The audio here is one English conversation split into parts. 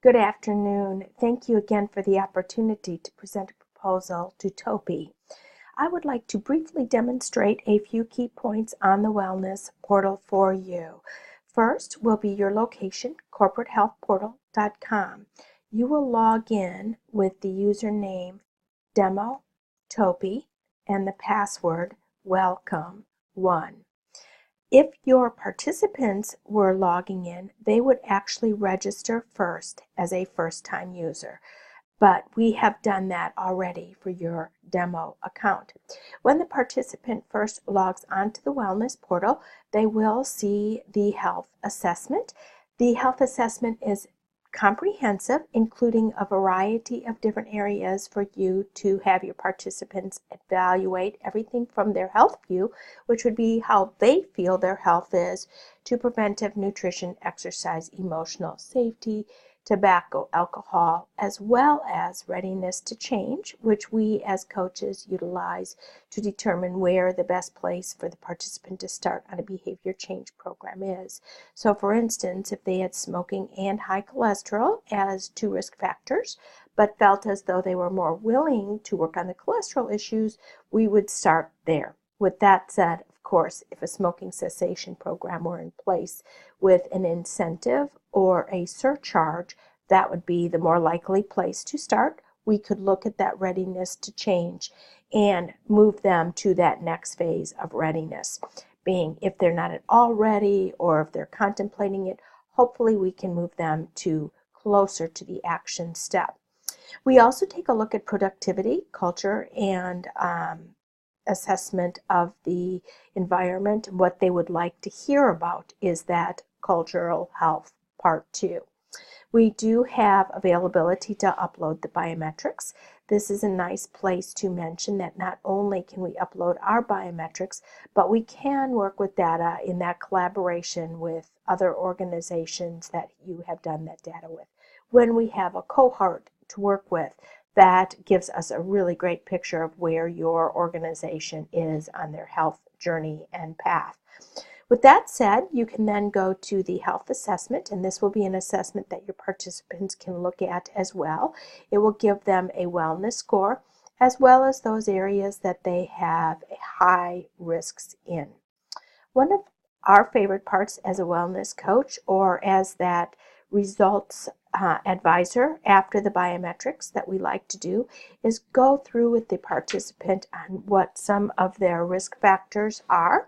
Good afternoon. Thank you again for the opportunity to present a proposal to TOPY. I would like to briefly demonstrate a few key points on the Wellness portal for you. First will be your location, corporatehealthportal.com. You will log in with the username Demo TOPY and the password Welcome1. If your participants were logging in, they would actually register first as a first-time user. But we have done that already for your demo account. When the participant first logs onto the Wellness portal, they will see the health assessment. The health assessment is comprehensive, including a variety of different areas for you to have your participants evaluate, everything from their health view, which would be how they feel their health is, to preventive nutrition, exercise, emotional safety, tobacco, alcohol, as well as readiness to change, which we as coaches utilize to determine where the best place for the participant to start on a behavior change program is. So for instance, if they had smoking and high cholesterol as two risk factors, but felt as though they were more willing to work on the cholesterol issues, we would start there. With that said, of course, if a smoking cessation program were in place with an incentive or a surcharge, that would be the more likely place to start. We could look at that readiness to change and move them to that next phase of readiness, being if they're not at all ready or if they're contemplating it, hopefully we can move them to closer to the action step. We also take a look at productivity, culture, and assessment of the environment. What they would like to hear about is that cultural health part 2. We do have availability to upload the biometrics. This is a nice place to mention that not only can we upload our biometrics, but we can work with data in that collaboration with other organizations that you have done that data with. When we have a cohort to work with, that gives us a really great picture of where your organization is on their health journey and path. With that said, you can then go to the health assessment, and this will be an assessment that your participants can look at as well. It will give them a wellness score, as well as those areas that they have high risks in. One of our favorite parts as a wellness coach or as that results advisor after the biometrics that we like to do is go through with the participant on what some of their risk factors are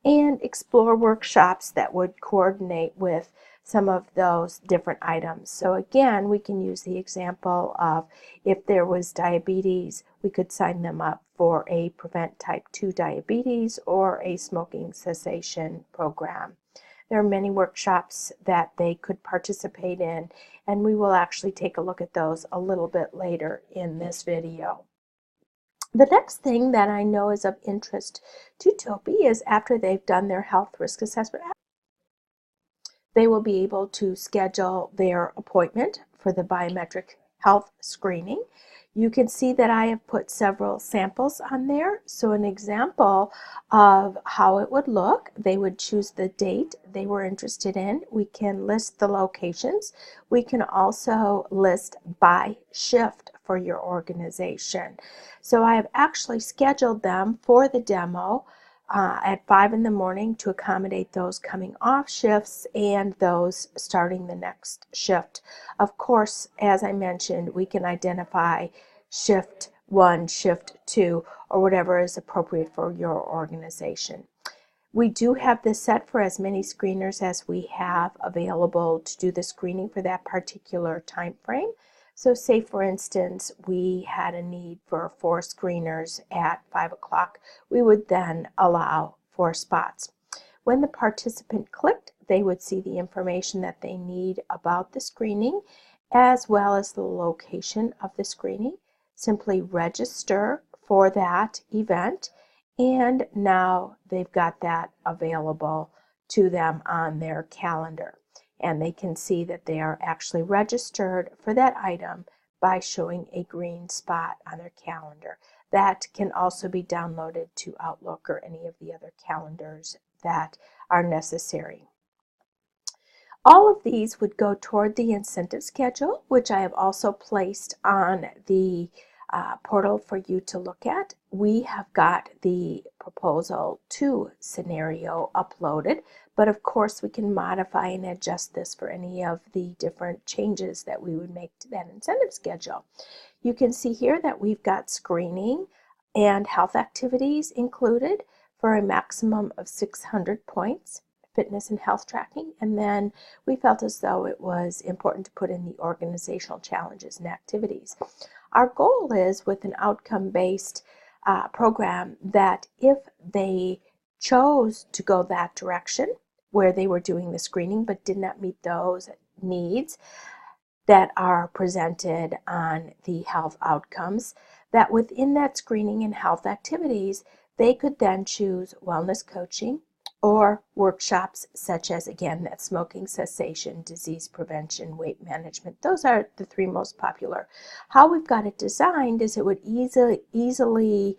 and explore workshops that would coordinate with some of those different items. So again, we can use the example of if there was diabetes, we could sign them up for a Prevent Type 2 Diabetes or a smoking cessation program. There are many workshops that they could participate in, and we will actually take a look at those a little bit later in this video. The next thing that I know is of interest to TOPY is after they've done their health risk assessment, they will be able to schedule their appointment for the biometric health screening. You can see that I have put several samples on there. So an example of how it would look, they would choose the date they were interested in. We can list the locations. We can also list by shift for your organization. So I have actually scheduled them for the demo at 5 in the morning to accommodate those coming off shifts and those starting the next shift. Of course, as I mentioned, we can identify shift 1, shift 2, or whatever is appropriate for your organization. We do have this set for as many screeners as we have available to do the screening for that particular time frame. So say, for instance, we had a need for 4 screeners at 5 o'clock. We would then allow 4 spots. When the participant clicked, they would see the information that they need about the screening, as well as the location of the screening. Simply register for that event, and now they've got that available to them on their calendar. And they can see that they are actually registered for that item by showing a green spot on their calendar. That can also be downloaded to Outlook or any of the other calendars that are necessary. All of these would go toward the incentive schedule, which I have also placed on the portal for you to look at. We have got the proposal 2 scenario uploaded, but of course we can modify and adjust this for any of the different changes that we would make to that incentive schedule. You can see here that we've got screening and health activities included for a maximum of 600 points. Fitness and health tracking, and then we felt as though it was important to put in the organizational challenges and activities. Our goal is with an outcome-based program that if they chose to go that direction where they were doing the screening but did not meet those needs that are presented on the health outcomes, that within that screening and health activities, they could then choose wellness coaching, or workshops such as, again, that smoking cessation, disease prevention, weight management. Those are the 3 most popular. How we've got it designed is it would easily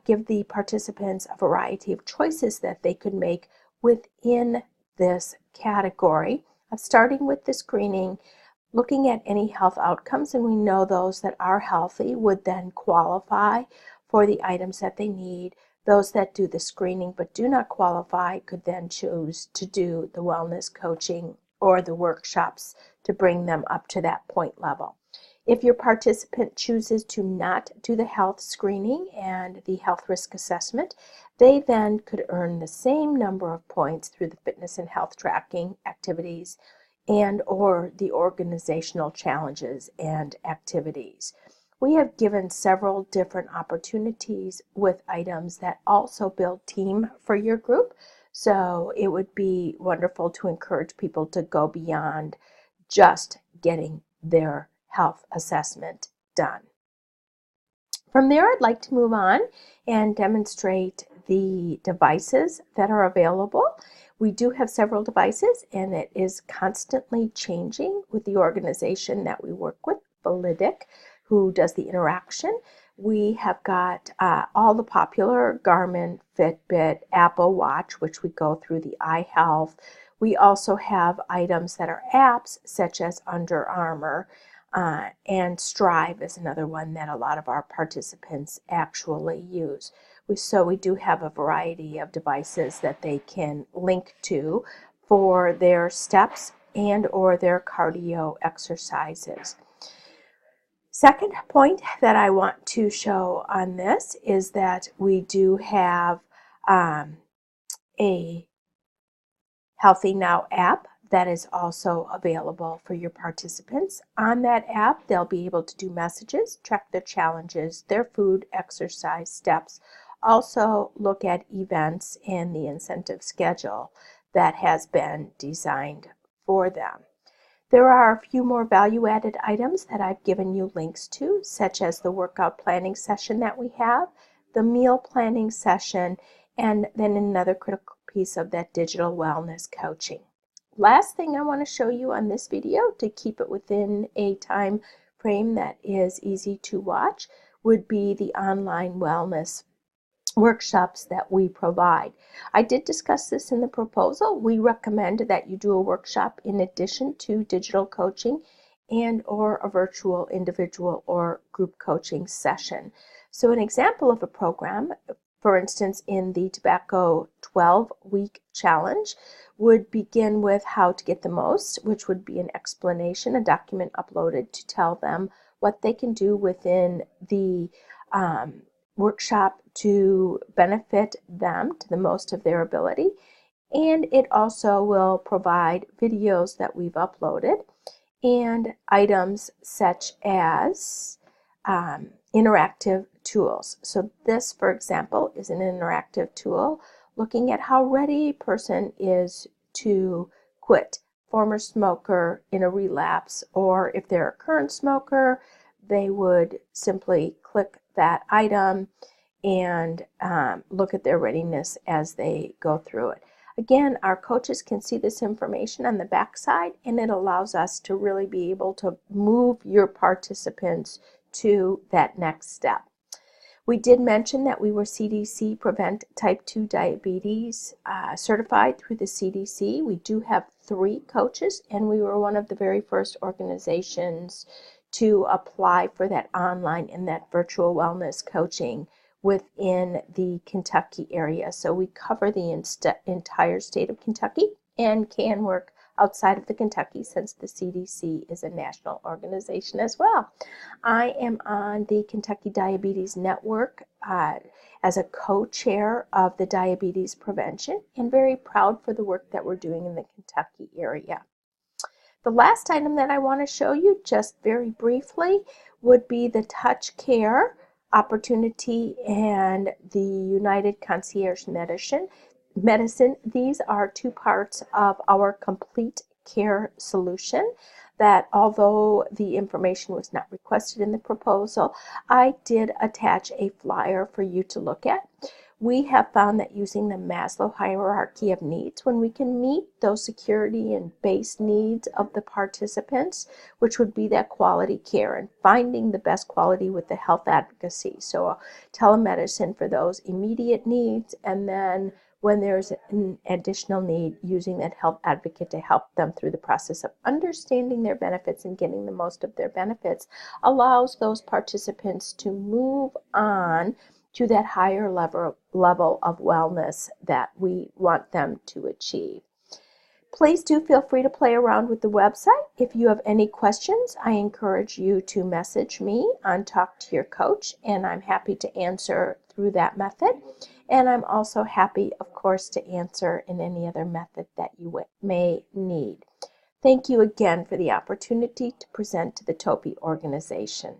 give the participants a variety of choices that they could make within this category of starting with the screening, looking at any health outcomes, and we know those that are healthy would then qualify for the items that they need. Those that do the screening but do not qualify could then choose to do the wellness coaching or the workshops to bring them up to that point level. If your participant chooses to not do the health screening and the health risk assessment, they then could earn the same number of points through the fitness and health tracking activities and or the organizational challenges and activities. We have given several different opportunities with items that also build team for your group, so it would be wonderful to encourage people to go beyond just getting their health assessment done. From there, I'd like to move on and demonstrate the devices that are available. We do have several devices, and it is constantly changing with the organization that we work with, Validic, who does the interaction. We have got all the popular Garmin, Fitbit, Apple Watch, which we go through the eye health. We also have items that are apps such as Under Armour, and Strive is another one that a lot of our participants actually use. So we do have a variety of devices that they can link to for their steps and or their cardio exercises. Second point that I want to show on this is that we do have a Healthy Now app that is also available for your participants. On that app, they'll be able to do messages, track their challenges, their food, exercise, steps, also look at events and the incentive schedule that has been designed for them. There are a few more value-added items that I've given you links to, such as the workout planning session that we have, the meal planning session, and then another critical piece of that digital wellness coaching. Last thing I want to show you on this video, to keep it within a time frame that is easy to watch, would be the online wellness workshops that we provide. I did discuss this in the proposal. We recommend that you do a workshop in addition to digital coaching and or a virtual individual or group coaching session. So an example of a program, for instance, in the Tobacco 12-week challenge, would begin with how to get the most, which would be an explanation, a document uploaded to tell them what they can do within the workshop to benefit them to the most of their ability. And it also will provide videos that we've uploaded and items such as interactive tools. So this, for example, is an interactive tool looking at how ready a person is to quit. Former smoker in a relapse, or if they're a current smoker, they would simply click that item and look at their readiness as they go through it. Again, our coaches can see this information on the back side, and it allows us to really be able to move your participants to that next step. We did mention that we were CDC Prevent Type 2 Diabetes certified through the CDC. We do have 3 coaches, and we were one of the very first organizations to apply for that online and that virtual wellness coaching within the Kentucky area. So we cover the entire state of Kentucky and can work outside of the Kentucky since the CDC is a national organization as well. I am on the Kentucky Diabetes Network as a co-chair of the diabetes prevention and very proud for the work that we're doing in the Kentucky area. The last item that I want to show you just very briefly would be the Touch Care opportunity and the United Concierge Medicine. These are 2 parts of our complete care solution that, although the information was not requested in the proposal, I did attach a flyer for you to look at. We have found that using the Maslow hierarchy of needs, when we can meet those security and base needs of the participants, which would be that quality care and finding the best quality with the health advocacy. So telemedicine for those immediate needs, and then when there's an additional need, using that health advocate to help them through the process of understanding their benefits and getting the most of their benefits, allows those participants to move on to that higher level of wellness that we want them to achieve. Please do feel free to play around with the website. If you have any questions, I encourage you to message me on Talk to Your Coach, and I'm happy to answer through that method. And I'm also happy, of course, to answer in any other method that you may need. Thank you again for the opportunity to present to the TOPY organization.